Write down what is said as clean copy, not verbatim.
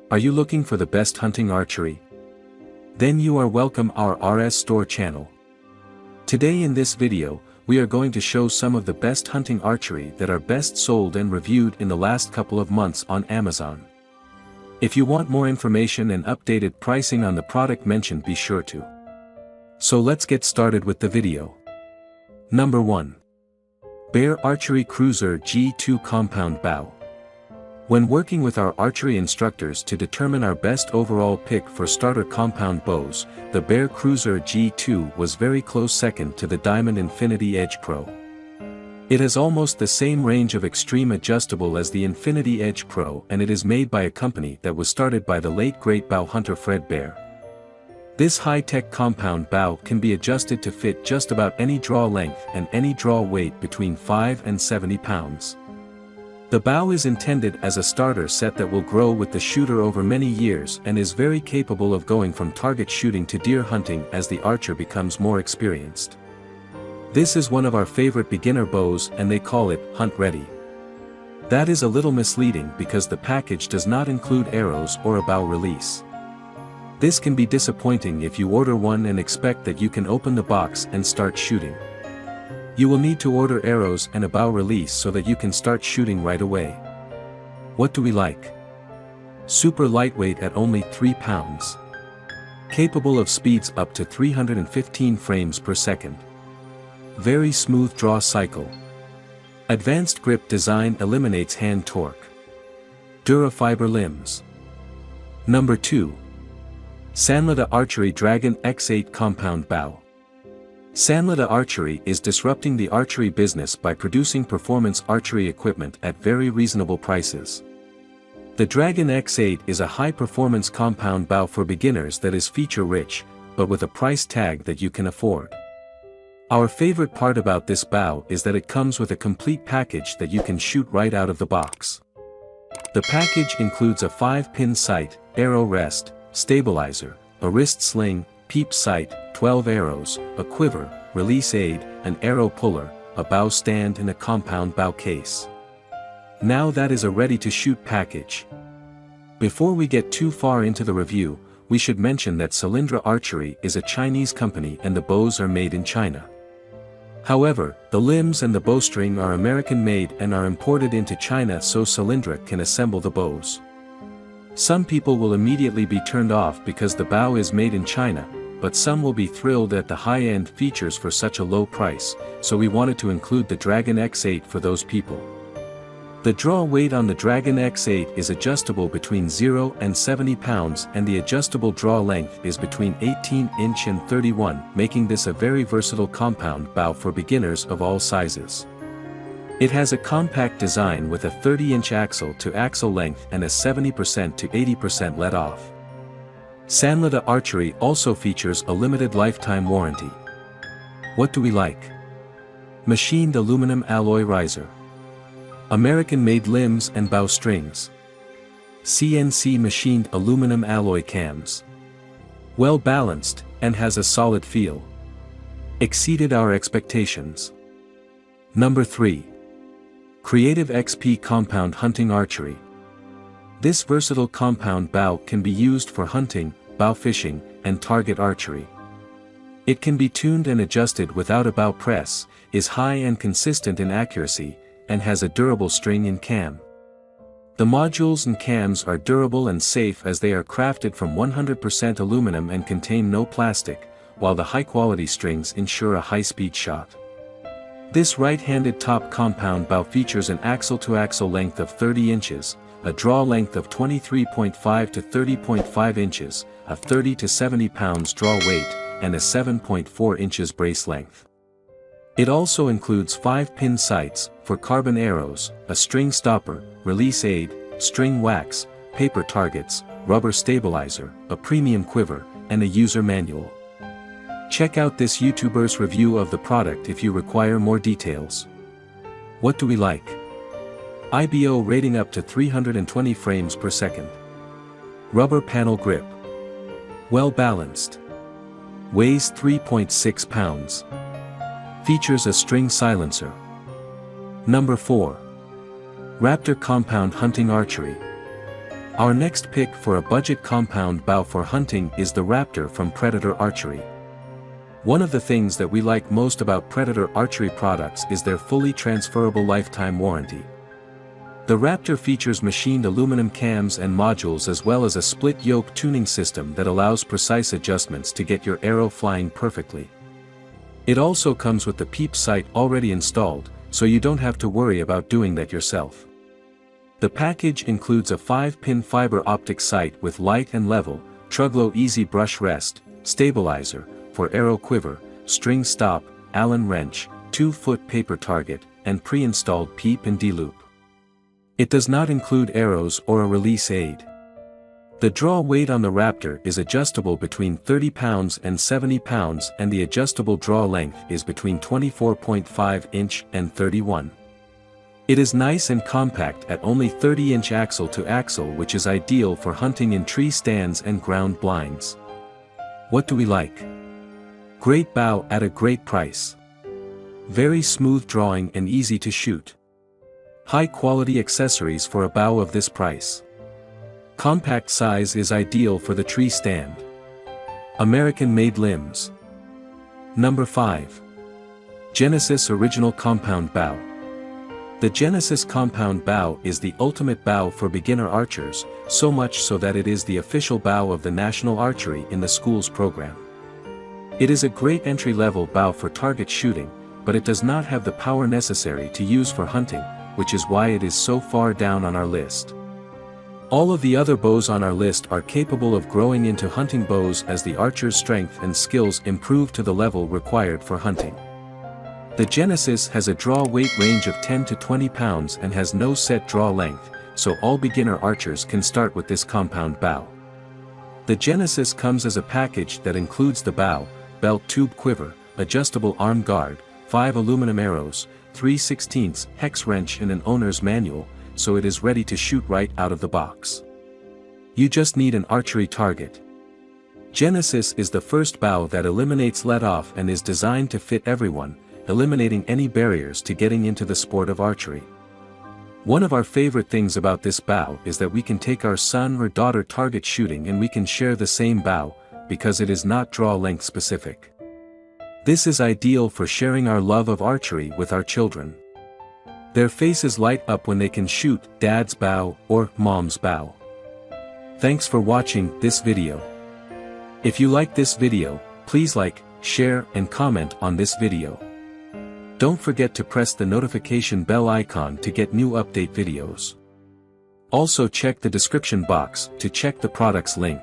Are you looking for the best hunting archery? Then you are welcome our RS Store channel. Today in this video, we are going to show some of the best hunting archery that are best sold and reviewed in the last couple of months on Amazon. If you want more information and updated pricing on the product mentioned, be sure to. So let's get started with the video. Number 1. Bear Archery Cruzer G2 Compound Bow. When working with our archery instructors to determine our best overall pick for starter compound bows, the Bear Cruzer G2 was very close second to the Diamond Infinity Edge Pro. It has almost the same range of extreme adjustable as the Infinity Edge Pro, and it is made by a company that was started by the late great bow hunter Fred Bear. This high-tech compound bow can be adjusted to fit just about any draw length and any draw weight between 5 and 70 pounds. The bow is intended as a starter set that will grow with the shooter over many years and is very capable of going from target shooting to deer hunting as the archer becomes more experienced. This is one of our favorite beginner bows, and they call it hunt ready. That is a little misleading because the package does not include arrows or a bow release. This can be disappointing if you order one and expect that you can open the box and start shooting. You will need to order arrows and a bow release so that you can start shooting right away. What do we like? Super lightweight at only 3 pounds. Capable of speeds up to 315 frames per second. Very smooth draw cycle. Advanced grip design eliminates hand torque. Durafiber limbs. Number 2. Sanlida Archery Dragon X8 Compound Bow. Sanlida Archery is disrupting the archery business by producing performance archery equipment at very reasonable prices. The Dragon X8 is a high-performance compound bow for beginners that is feature-rich, but with a price tag that you can afford. Our favorite part about this bow is that it comes with a complete package that you can shoot right out of the box. The package includes a 5-pin sight, arrow rest, stabilizer, a wrist sling, peep sight, 12 arrows, a quiver, release aid, an arrow puller, a bow stand and a compound bow case. Now that is a ready-to-shoot package. Before we get too far into the review, we should mention that Sanlida Archery is a Chinese company and the bows are made in China. However, the limbs and the bowstring are American-made and are imported into China so Sanlida can assemble the bows. Some people will immediately be turned off because the bow is made in China, but some will be thrilled at the high-end features for such a low price, so we wanted to include the Dragon X8 for those people. The draw weight on the Dragon X8 is adjustable between 0 and 70 pounds, and the adjustable draw length is between 18 inch and 31, making this a very versatile compound bow for beginners of all sizes. It has a compact design with a 30-inch axle-to-axle length and a 70% to 80% let-off. Sanlida Archery also features a limited lifetime warranty. What do we like? Machined aluminum alloy riser. American-made limbs and bow strings. CNC machined aluminum alloy cams. Well balanced, and has a solid feel. Exceeded our expectations. Number 3. Creative XP Compound Hunting Archery. This versatile compound bow can be used for hunting, bow fishing, and target archery. It can be tuned and adjusted without a bow press, is high and consistent in accuracy, and has a durable string and cam. The modules and cams are durable and safe as they are crafted from 100% aluminum and contain no plastic, while the high-quality strings ensure a high-speed shot. This right-handed top compound bow features an axle-to-axle length of 30 inches, a draw length of 23.5 to 30.5 inches, a 30 to 70 pounds draw weight, and a 7.4 inches brace length. It also includes 5-pin sights, for carbon arrows, a string stopper, release aid, string wax, paper targets, rubber stabilizer, a premium quiver, and a user manual. Check out this YouTuber's review of the product if you require more details. What do we like? IBO rating up to 320 frames per second. Rubber panel grip. Well balanced. Weighs 3.6 pounds. Features a string silencer. Number 4. Raptor Compound Hunting Archery. Our next pick for a budget compound bow for hunting is the Raptor from Predator Archery. One of the things that we like most about Predator Archery products is their fully transferable lifetime warranty. The Raptor features machined aluminum cams and modules as well as a split yoke tuning system that allows precise adjustments to get your arrow flying perfectly. It also comes with the peep sight already installed, so you don't have to worry about doing that yourself. The package includes a 5-pin fiber optic sight with light and level, Truglo easy brush rest, stabilizer, for arrow quiver, string stop, Allen wrench, 2-foot paper target, and pre-installed peep and D-loop. It does not include arrows or a release aid. The draw weight on the Raptor is adjustable between 30 pounds and 70 pounds and the adjustable draw length is between 24.5 inch and 31. It is nice and compact at only 30-inch axle to axle, which is ideal for hunting in tree stands and ground blinds. What do we like? Great bow at a great price. Very smooth drawing and easy to shoot. High-quality accessories for a bow of this price. Compact size is ideal for the tree stand. American-made limbs. Number 5. Genesis Original Compound Bow. The Genesis Compound Bow is the ultimate bow for beginner archers, so much so that it is the official bow of the National Archery in the school's program. It is a great entry-level bow for target shooting, but it does not have the power necessary to use for hunting, which is why it is so far down on our list. All of the other bows on our list are capable of growing into hunting bows as the archer's strength and skills improve to the level required for hunting. The Genesis has a draw weight range of 10 to 20 pounds and has no set draw length, so all beginner archers can start with this compound bow. The Genesis comes as a package that includes the bow, belt tube quiver, adjustable arm guard, 5 aluminum arrows, 3/16 hex wrench and an owner's manual, so it is ready to shoot right out of the box. You just need an archery target. Genesis is the first bow that eliminates let-off and is designed to fit everyone, eliminating any barriers to getting into the sport of archery. One of our favorite things about this bow is that we can take our son or daughter target shooting and we can share the same bow, because it is not draw length specific. This is ideal for sharing our love of archery with our children. Their faces light up when they can shoot Dad's bow or Mom's bow. Thanks for watching this video. If you like this video, please like, share and comment on this video. Don't forget to press the notification bell icon to get new update videos. Also check the description box to check the product's link.